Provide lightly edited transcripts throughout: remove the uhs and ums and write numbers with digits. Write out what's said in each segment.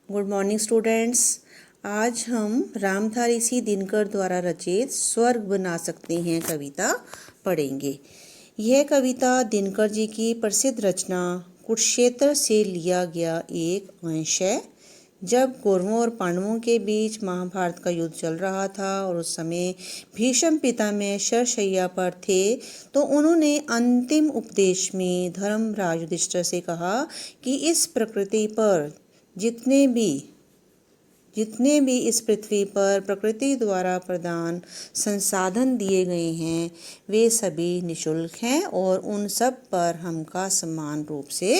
Good morning students. आज हम रामधारी सी दिनकर द्वारा रचित स्वर्ग बना सकते हैं कविता पढ़ेंगे। यह कविता दिनकर जी की प्रसिद्ध रचना कुरुक्षेत्र से लिया गया एक अंश है। जब कौरवों और पांडवों के बीच महाभारत का युद्ध चल रहा था और उस समय भीष्म पितामह शरशैया पर थे, तो उन्होंने अंतिम उपदेश में धर्मराज युधिष्ठिर से कहा कि इस प्रकृति पर जितने भी इस पृथ्वी पर प्रकृति द्वारा प्रदान संसाधन दिए गए हैं वे सभी निःशुल्क हैं और उन सब पर हमका समान रूप से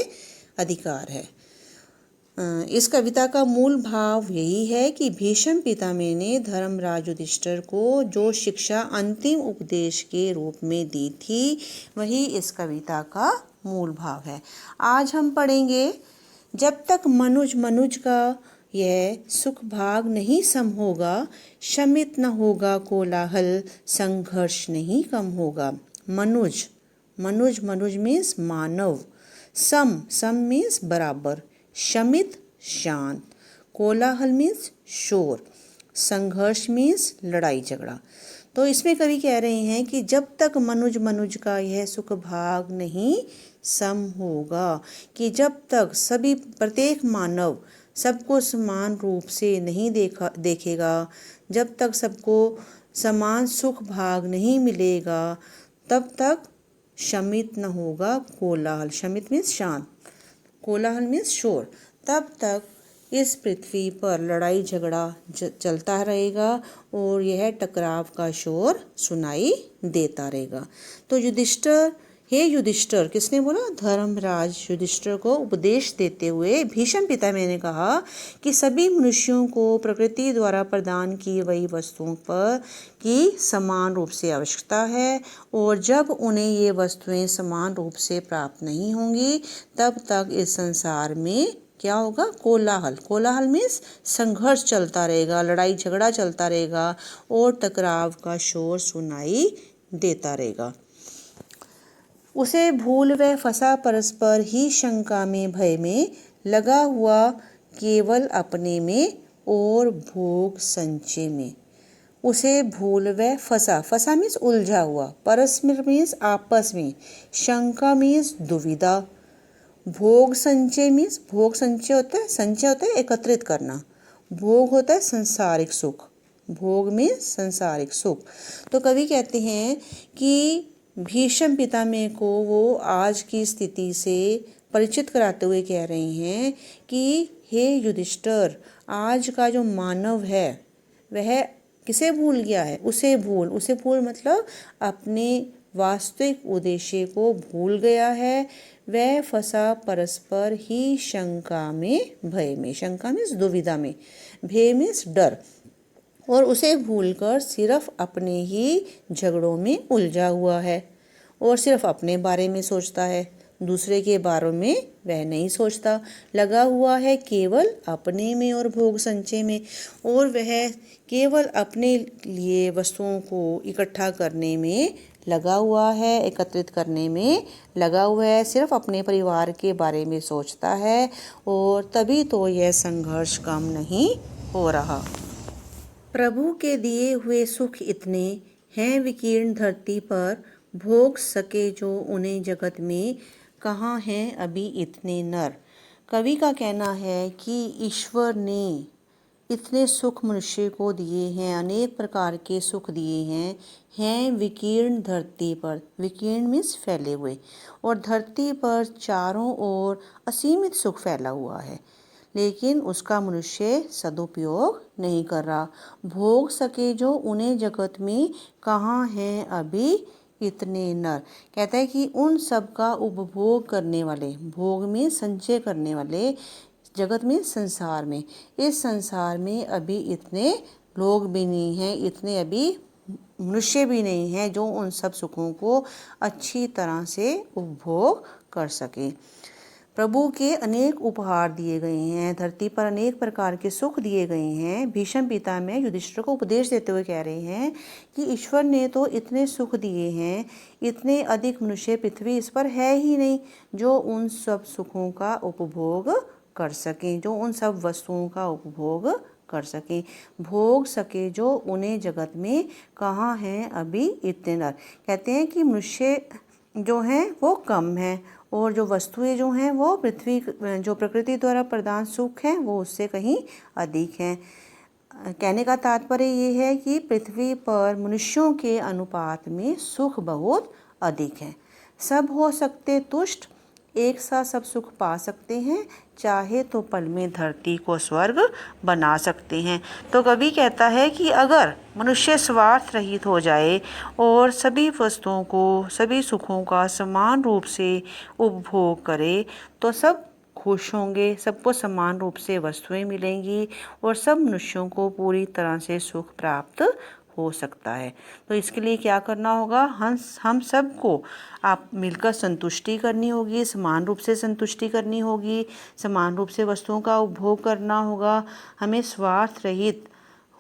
अधिकार है। इस कविता का मूल भाव यही है कि भीष्म पितामह ने धर्मराज युधिष्ठिर को जो शिक्षा अंतिम उपदेश के रूप में दी थी वही इस कविता का मूल भाव है। आज हम पढ़ेंगे, जब तक मनुज का यह सुख भाग नहीं सम होगा, शमित न होगा कोलाहल, संघर्ष नहीं कम होगा। मनुज मीन्स मानव, सम मीन्स बराबर, शमित शांत, कोलाहल मीन्स शोर, संघर्ष मीन्स लड़ाई झगड़ा। तो इसमें कवि कह रहे हैं कि जब तक मनुज का यह सुख भाग नहीं सम होगा, कि जब तक प्रत्येक मानव सबको समान रूप से नहीं देखेगा, जब तक सबको समान सुख भाग नहीं मिलेगा, तब तक शमित न होगा कोलाहल, शमित मीन्स शांत, कोलाहल मीन्स शोर, तब तक इस पृथ्वी पर लड़ाई झगड़ा चलता रहेगा और यह टकराव का शोर सुनाई देता रहेगा। तो युधिष्ठिर किसने बोला? धर्मराज युधिष्ठिर को उपदेश देते हुए भीष्म पितामह ने कहा कि सभी मनुष्यों को प्रकृति द्वारा प्रदान की गई वस्तुओं पर की समान रूप से आवश्यकता है और जब उन्हें ये वस्तुएं समान रूप से प्राप्त नहीं होंगी तब तक इस संसार में क्या होगा? कोलाहल मीन्स संघर्ष चलता रहेगा, लड़ाई झगड़ा चलता रहेगा और टकराव का शोर सुनाई देता रहेगा। उसे भूल व फंसा परस्पर ही शंका में भय में, लगा हुआ केवल अपने में और भोग संचय में। उसे भूल व फंसा मीन्स उलझा हुआ, परस्पर मीन्स आपस में, शंका मीन्स दुविधा, भोग संचय मीन्स संचय होता है एकत्रित करना, भोग होता है संसारिक सुख, भोग में संसारिक सुख। तो कवि कहते हैं कि भीष्म पितामह को वो आज की स्थिति से परिचित कराते हुए कह रहे हैं कि हे युधिष्ठिर, आज का जो मानव है वह किसे भूल गया है? उसे भूल मतलब अपने वास्तविक उद्देश्य को भूल गया है। वह फंसा परस्पर ही शंका में भय में, शंका मीन्स दुविधा में, भय मीन्स डर, और उसे भूलकर सिर्फ अपने ही झगड़ों में उलझा हुआ है और सिर्फ अपने बारे में सोचता है, दूसरे के बारे में वह नहीं सोचता। लगा हुआ है केवल अपने में और भोग संचय में, और वह केवल अपने लिए वस्तुओं को इकट्ठा करने में लगा हुआ है, एकत्रित करने में लगा हुआ है, सिर्फ अपने परिवार के बारे में सोचता है और तभी तो यह संघर्ष कम नहीं हो रहा। प्रभु के दिए हुए सुख इतने हैं विकीर्ण धरती पर, भोग सके जो उन्हें जगत में, कहाँ हैं अभी इतने नर। कवि का कहना है कि ईश्वर ने इतने सुख मनुष्य को दिए हैं, अनेक प्रकार के सुख दिए हैं विकीर्ण धरती पर, विकीर्ण मीन्स फैले हुए, और धरती पर चारों ओर असीमित सुख फैला हुआ है, लेकिन उसका मनुष्य सदुपयोग नहीं कर रहा। भोग सके जो उन्हें जगत में, कहाँ हैं अभी इतने नर। कहता है कि उन सब का उपभोग करने वाले, भोग में संचय करने वाले, जगत में संसार में, इस संसार में अभी इतने लोग भी नहीं हैं, इतने अभी मनुष्य भी नहीं हैं जो उन सब सुखों को अच्छी तरह से उपभोग कर सके। प्रभु के अनेक उपहार दिए गए हैं, धरती पर अनेक प्रकार के सुख दिए गए हैं। भीष्म पितामह युधिष्ठिर को उपदेश देते हुए कह रहे हैं कि ईश्वर ने तो इतने सुख दिए हैं, इतने अधिक मनुष्य पृथ्वी इस पर है ही नहीं जो उन सब सुखों का उपभोग कर सकें, जो उन सब वस्तुओं का उपभोग कर सकें, भोग सके जो उन्हें जगत में कहाँ हैं अभी इतने नर। कहते हैं कि मनुष्य जो हैं वो कम हैं और जो वस्तुएं जो हैं वो पृथ्वी जो प्रकृति द्वारा प्रदान सुख हैं वो उससे कहीं अधिक हैं। कहने का तात्पर्य ये है कि पृथ्वी पर मनुष्यों के अनुपात में सुख बहुत अधिक है। सब हो सकते तुष्ट, एक साथ सब सुख पा सकते हैं, चाहे तो पल में धरती को स्वर्ग बना सकते हैं। तो कवि कहता है कि अगर मनुष्य स्वार्थ रहित हो जाए और सभी वस्तुओं को, सभी सुखों का समान रूप से उपभोग करे तो सब खुश होंगे, सबको समान रूप से वस्तुएं मिलेंगी और सब मनुष्यों को पूरी तरह से सुख प्राप्त हो सकता है। तो इसके लिए क्या करना होगा, हम सबको आप मिलकर संतुष्टि करनी होगी, समान रूप से संतुष्टि करनी होगी, समान रूप से वस्तुओं का उपभोग करना होगा, हमें स्वार्थ रहित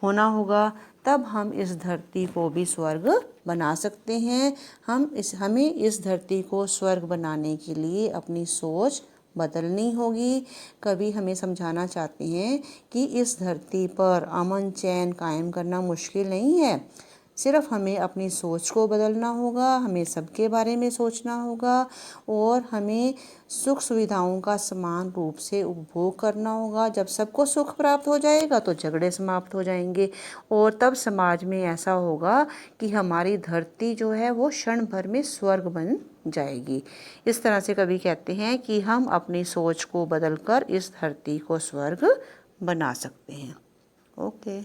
होना होगा, तब हम इस धरती को भी स्वर्ग बना सकते हैं। हमें इस धरती को स्वर्ग बनाने के लिए अपनी सोच बदलनी होगी। कवि हमें समझाना चाहते हैं कि इस धरती पर अमन चैन कायम करना मुश्किल नहीं है, सिर्फ हमें अपनी सोच को बदलना होगा, हमें सबके बारे में सोचना होगा और हमें सुख सुविधाओं का समान रूप से उपभोग करना होगा। जब सबको सुख प्राप्त हो जाएगा तो झगड़े समाप्त हो जाएंगे और तब समाज में ऐसा होगा कि हमारी धरती जो है वो क्षण भर में स्वर्ग बन जाएगी। इस तरह से कवि कहते हैं कि हम अपनी सोच को बदलकर इस धरती को स्वर्ग बना सकते हैं। ओके।